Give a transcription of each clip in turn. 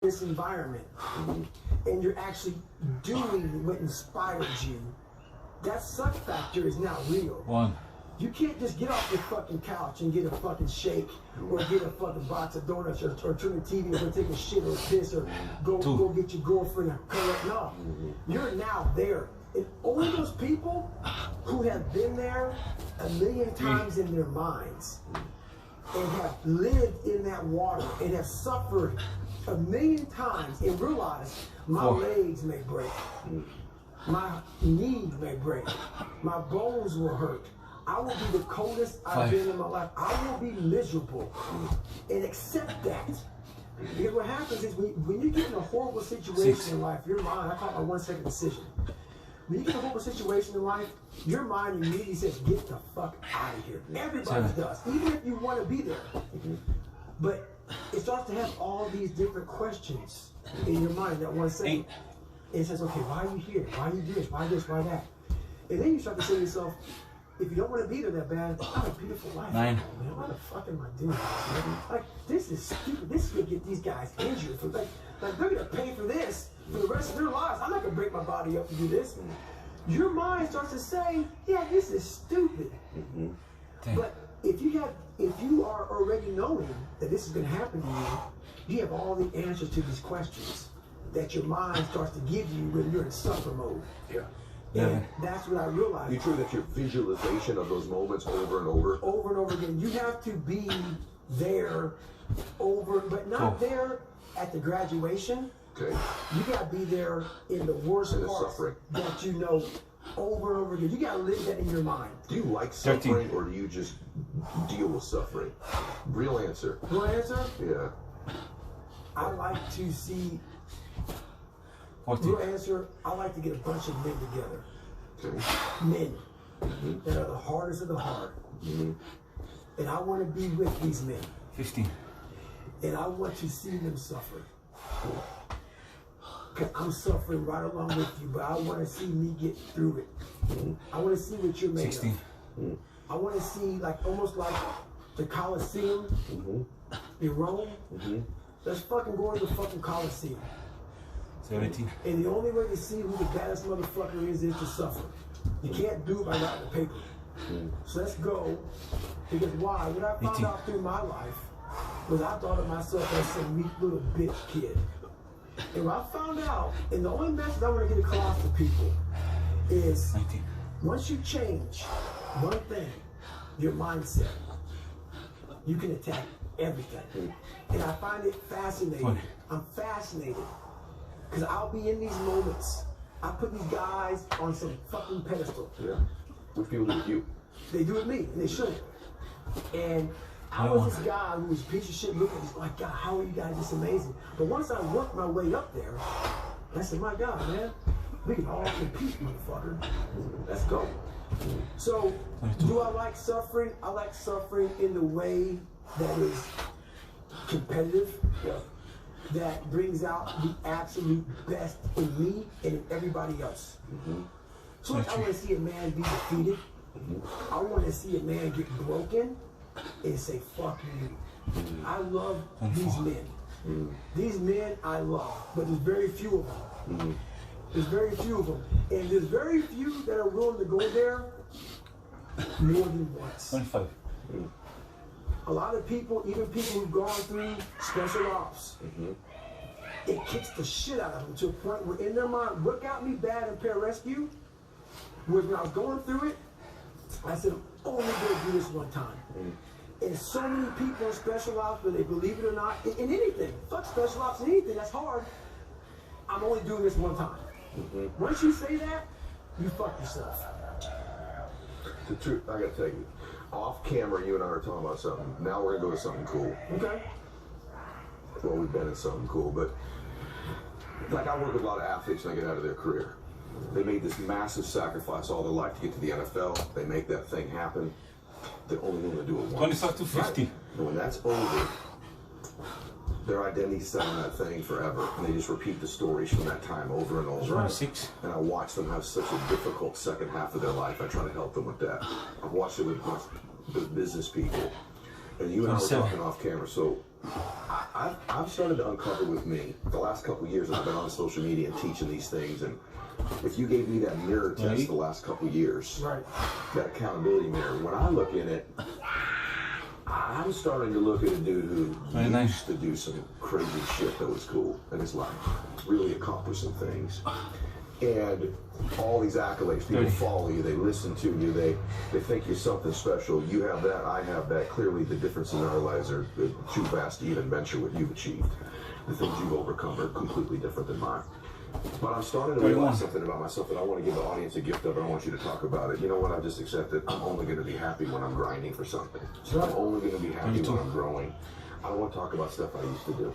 this environment and you're actually doing what inspired you, that suck factor is now real. One. You can't just get off your fucking couch and get a fucking shake or get a fucking box of donuts or turn the TV or take a shit or piss or go get your girlfriend a color. No, you're now there. And only those people who have been there a million times in their minds and have lived in that water and have suffered a million times and realize my legs may break, my knees may break, my bones will hurt. I will be the coldest I've been in my life. I will be miserable and accept that. Because what happens is when you get in a horrible situation in life, your mind, I call it a 1 second decision. When you get in a horrible situation in life, your mind immediately says, get the fuck out of here. Everybody does, even if you want to be there. But it starts to have all these different questions in your mind that 1 second. And it says, okay, why are you here? Why you do this? Why this? Why that? And then you start to say to yourself, if you don't want to be there that bad, it's not a beautiful life. 9. Man, why the fuck am I doing this? Man? Like, this is stupid. This is going to get these guys injured. Like they're going to pay for this for the rest of their lives. I'm not going to break my body up to do this. Your mind starts to say, yeah, this is stupid. But if you are already knowing that this is going to happen to you, you have all the answers to these questions that your mind starts to give you when you're in suffer mode. Yeah. And that's what I realized. You true that your visualization of those moments over and over? Over and over again. You have to be there over, but not there at the graduation. Okay. You got to be there in the worst parts that you know over and over again. You got to live that in your mind. Do you like suffering or do you just deal with suffering? Real answer. Real answer? Yeah. I like to see... Real answer, I like to get a bunch of men together. Men that are the hardest of the hard. And I want to be with these men. 15. And I want to see them suffer. Because I'm suffering right along with you, but I want to see me get through it. I want to see what you're made 16. Of. I want to see, like, almost like the Colosseum in Rome. Let's fucking go to the fucking Colosseum. 17. And the only way to see who the baddest motherfucker is to suffer. You can't do it by writing a paper. So let's go. Because why? What I found out through my life was I thought of myself as some weak little bitch kid. And what I found out, and the only message I want to get across to people is 19. Once you change one thing, your mindset, you can attack everything. And I find it fascinating. 20. I'm fascinated. Because I'll be in these moments. I put these guys on some fucking pedestal. Yeah. Which people do with you? They do with me, and they shouldn't. And I was this guy who was a piece of shit looking. He's like, God, how are you guys this amazing? But once I worked my way up there, I said, my God, man, we can all compete, motherfucker. Let's go. So, do I like suffering? I like suffering in the way that is competitive. Yeah. That brings out the absolute best in me and in everybody else. So like, I want to see a man be defeated. I want to see a man get broken and say, fuck you. I love these men. These men I love, but there's very few of them. There's very few of them. And there's very few that are willing to go there more than once. 25. A lot of people, even people who've gone through special ops, it kicks the shit out of them to a point where in their mind, what got me bad in pararescue was when I was going through it, I said, I'm only going to do this one time. And so many people in special ops, whether they believe it or not, in anything, fuck special ops, in anything, that's hard. I'm only doing this one time. Once you say that, you fuck yourself. The truth, I gotta tell you, off camera, you and I are talking about something. Now we're gonna go to something cool. Okay. Well, we've been in something cool, but like I work with a lot of athletes and they get out of their career. They made this massive sacrifice all their life to get to the NFL. They make that thing happen. They're only going to do it once. 25 to 50. Right. And when that's over, their identity's set on that thing forever. And they just repeat the stories from that time over and over. 26. And I watch them have such a difficult second half of their life. I try to help them with that. I've watched it with business people. And you and I were talking off camera. So I've started to uncover with me the last couple of years. I've been on social media and teaching these things, and if you gave me that mirror test the last couple of years, that accountability mirror, when I look in it, I'm starting to look at a dude who used to do some crazy shit that was cool in his life, really accomplish some things. And all these accolades, people follow you, they listen to you, they think you're something special. You have that, I have that. Clearly the difference in our lives are too vast to even mention what you've achieved. The things you've overcome are completely different than mine. But I'm starting to realize something about myself that I want to give the audience a gift of, and I want you to talk about it. You know what? I've just accepted I'm only going to be happy when I'm grinding for something. I'm only going to be happy when I'm growing. I don't want to talk about stuff I used to do.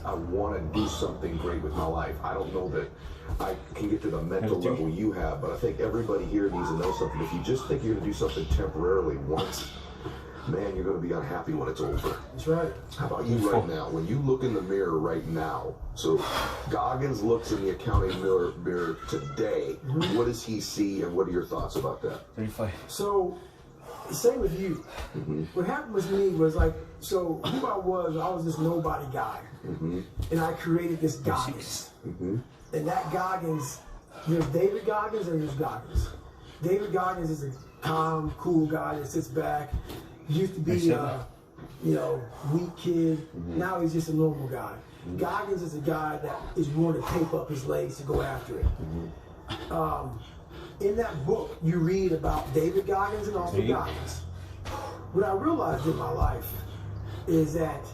I want to do something great with my life. I don't know that I can get to the mental level you have, but I think everybody here needs to know something. If you just think you're going to do something temporarily once, man, you're going to be unhappy when it's over. That's right. How about you right now? When you look in the mirror right now, so Goggins looks in the accounting mirror today, what does he see, and what are your thoughts about that? 35. So, same with you. What happened with me was like, so who I was this nobody guy. And I created this Goggins. And that Goggins, there's David Goggins and there's Goggins. David Goggins is a calm, cool guy that sits back. He used to be a, weak kid. Now he's just a normal guy. Goggins is a guy that is willing to tape up his legs to go after it. In that book, you read about David Goggins and also Goggins. What I realized in my life is that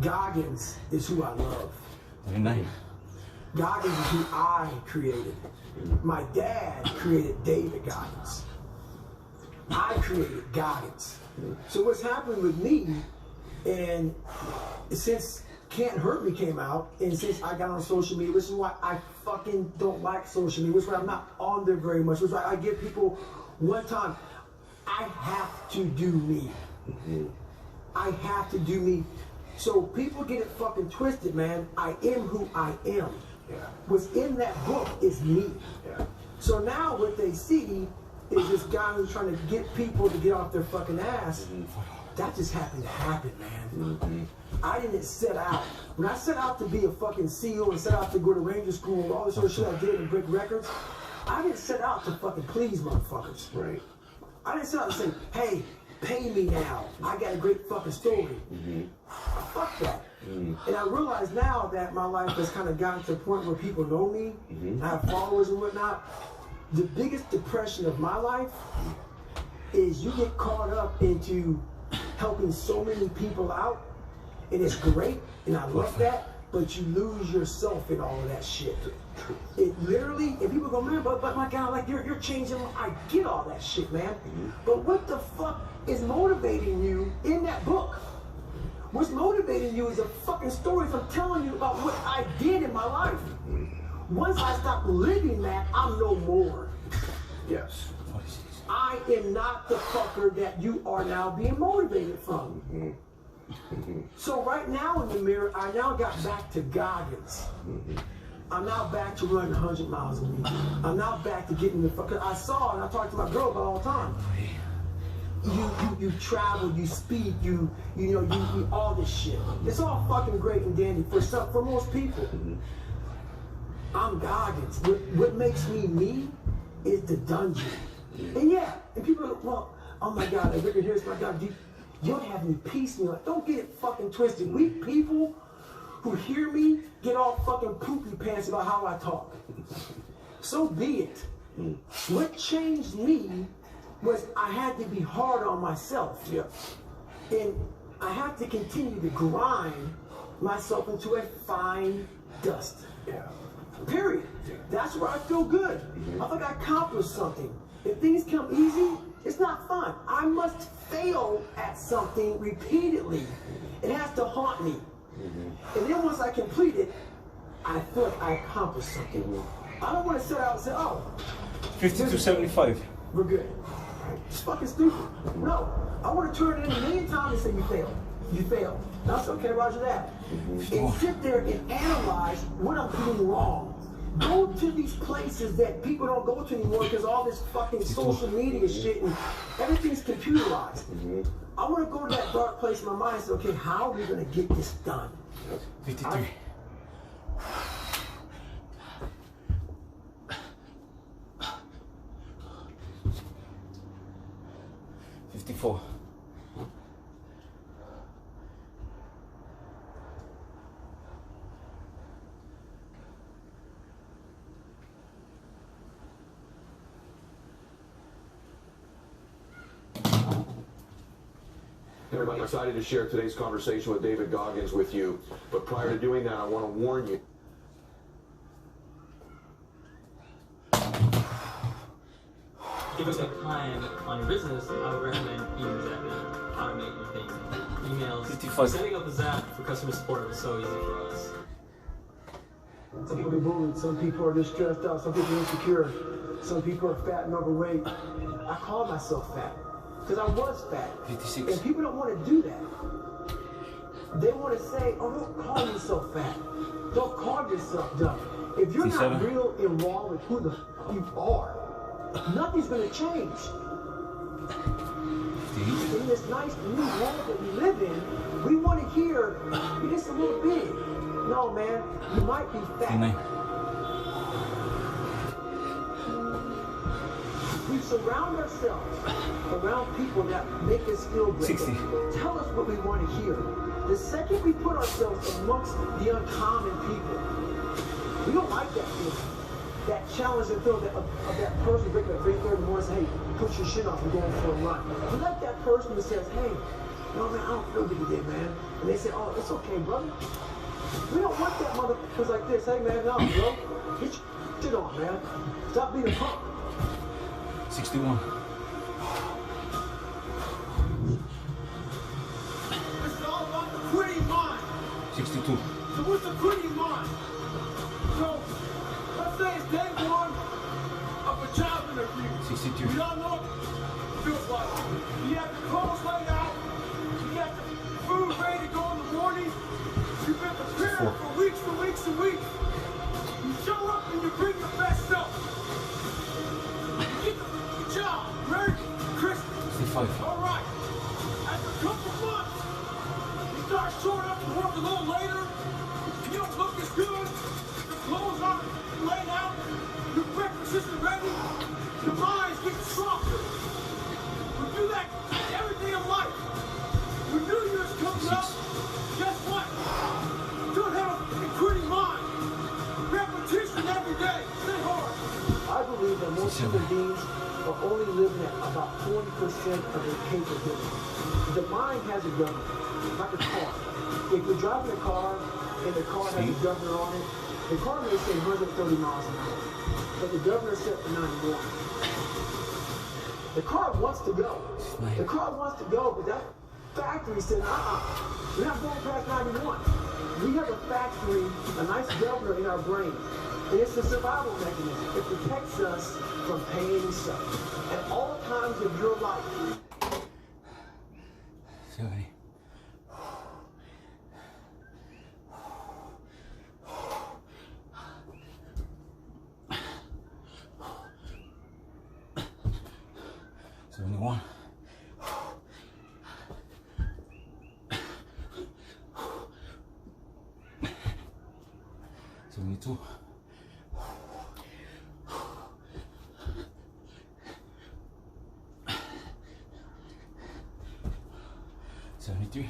Goggins is who I love. Goggins is who I created. My dad created David Goggins. I created Goggins. So what's happened with me, and since Can't Hurt Me came out, and since I got on social media, which is why I fucking don't like social media, which is why I'm not on there very much, which is why I give people one time, I have to do me. I have to do me. So people get it fucking twisted, man. I am who I am. What's in that book is me. So now what they see is this guy who's trying to get people to get off their fucking ass. That just happened to happen, man. I didn't set out. When I set out to be a fucking SEAL and set out to go to Ranger School and all this other shit I did and break records, I didn't set out to fucking please motherfuckers. I didn't set out to say, hey, pay me now. I got a great fucking story. Fuck that. And I realize now that my life has kind of gotten to the point where people know me, I have followers and whatnot. The biggest depression of my life is you get caught up into helping so many people out, and it's great, and I love that, but you lose yourself in all of that shit. It literally, and people go, man, but my God, like you're changing. I get all that shit, man. But what the fuck is motivating you in that book? What's motivating you is a fucking story from telling you about what I did in my life. Once I stop living that, I'm no more. I am not the fucker that you are now being motivated from. So right now in the mirror, I now got back to Goggins. I'm now back to running 100 miles a week. I'm now back to getting the fuck. I saw and I talked to my girl about all the time. You travel, you speak, you all this shit. It's all fucking great and dandy for most people. I'm Goggins. What makes me is the dungeon. And yeah, and people are like, well, oh my God, like Rickard Harris, my God, you don't have any peace in your life. Don't get it fucking twisted. Weak people who hear me get all fucking poopy pants about how I talk. So be it. What changed me was I had to be hard on myself. And I have to continue to grind myself into a fine dust. Period. That's where I feel good. I think I accomplished something. If things come easy, it's not fun. I must fail at something repeatedly. It has to haunt me. And then once I complete it, I feel like I accomplished something. I don't want to set out and say, oh, 50 to 75. We're good. It's fucking stupid. No. I want to turn it in a million times and say you failed. You failed. That's okay, roger that. And sit there and analyze what I'm doing wrong. Go to these places that people don't go to anymore because all this fucking social media shit and everything's computerized. I want to go to that dark place in my mind and say, okay, how are we going to get this done? 53. $54. Everybody, excited to share today's conversation with David Goggins with you. But prior to doing that, I want to warn you. If you take time on your business, I would recommend email zapping, automate your things. Emails, 55. setting up a zap for customer support was so easy for us. Some people are bullied, some people are just stressed out, some people are insecure, some people are fat and overweight. I call myself fat because I was fat. 56. And people don't want to do that. They want to say, oh, don't call yourself fat. Don't call yourself dumb. If you're not 57. real and raw with who the f you are, nothing's going to change. 58. In this nice new world that we live in, we want to hear, you're just a little big. No, man, you might be fat. 59. We surround ourselves around people that make us feel great. 60. Tell us what we want to hear. The second we put ourselves amongst the uncommon people, we don't like that feeling. That challenge and feel of that person waking up at 3:30 in the morning and say, hey, put your shit off and go for a run. We like that person that says, hey, no, man, I don't feel good today, man. And they say, oh, it's okay, brother. We don't want that motherfuckers like this. Hey, man, no, bro. Get your shit on, man. Stop being a punk. 61. This is all about the quitting mind. 62. So what's the quitting mind? So, let's say it's day one of a job interview. 62. We all know what it feels like. You have your clothes laid out. You got the food ready to go in the morning. You've been preparing for weeks and weeks and weeks. You show up and you bring your best self. You get the job. Merry Christmas. 65. All right. After a couple months, you start showing up to work a little later. You don't look as good. Your clothes aren't laid out. Your breakfast isn't ready. Your mind's getting softer. We do that every day of life. When New Year's comes up, guess what? Don't have a quitting mind. Repetition every day. Stay hard. I believe that most human beings are only living at about 40% of their capability. The mind has a governor, like a car. If you're driving a car and the car has a governor on it, the car may say 130 miles an hour, but the governor's set for 91. The car wants to go. The car wants to go, but that factory said, we're not going past 91. We have a factory, a nice governor in our brain. And it's a survival mechanism. It protects us from pain and suffering. At all times of your life. 70. $71. 72. 73.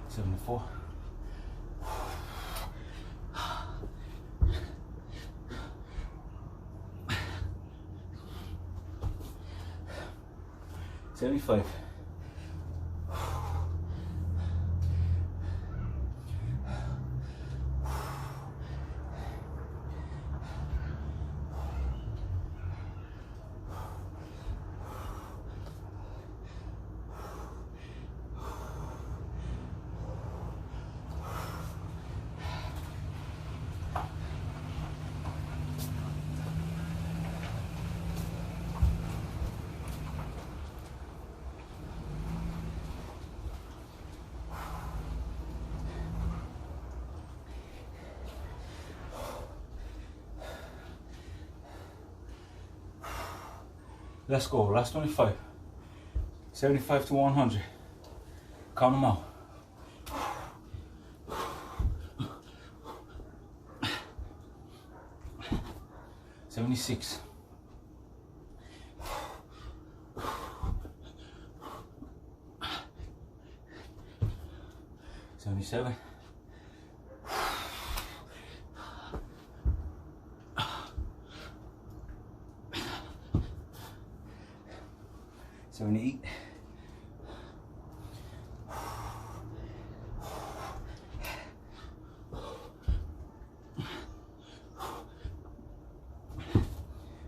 74. 75. 75. Let's go. Last 25. 75 to 100. Count them out. 76. 77. 78.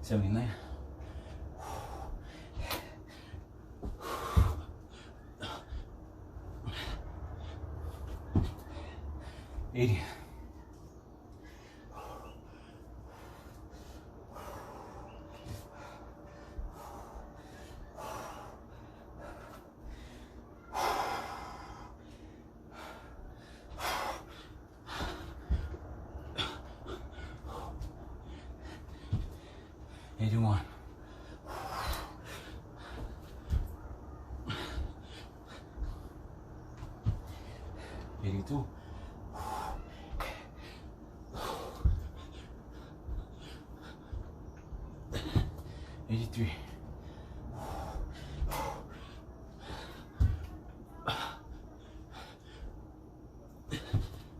79. 80. 81. 82. 83.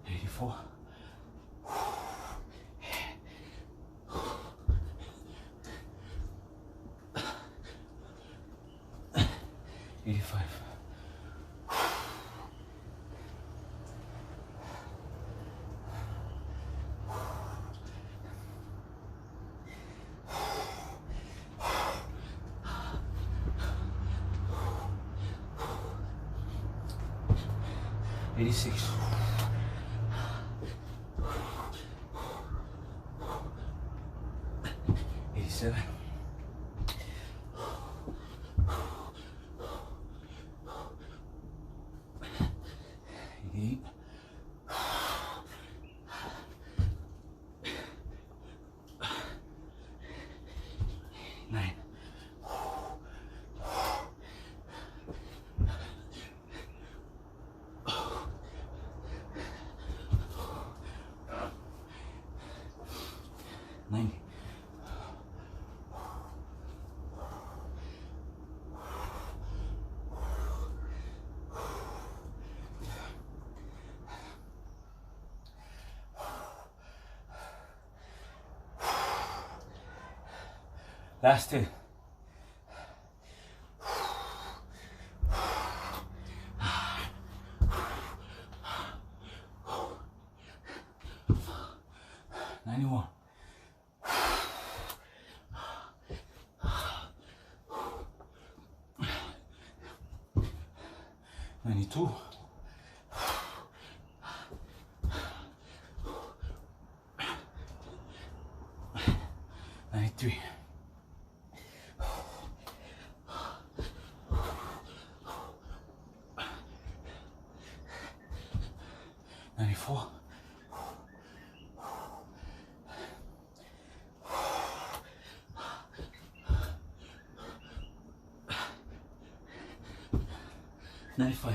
84. 85. 86. 87. 88. 9. 90. 10. 91. 92. 93. 94. 95.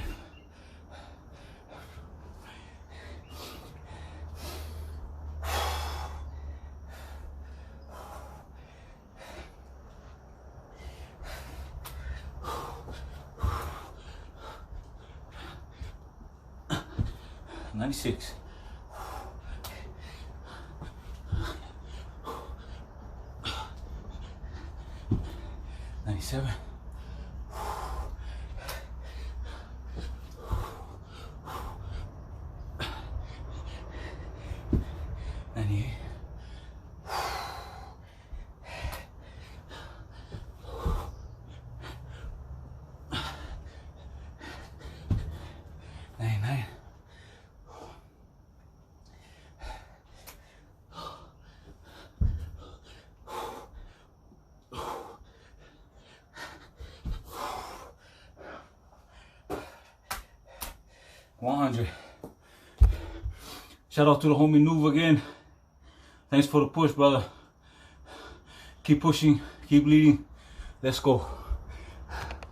96. 97. 98. 99. 100. Shout out to the homie Nuve again. Thanks for the push, brother. Keep pushing, keep leading. Let's go.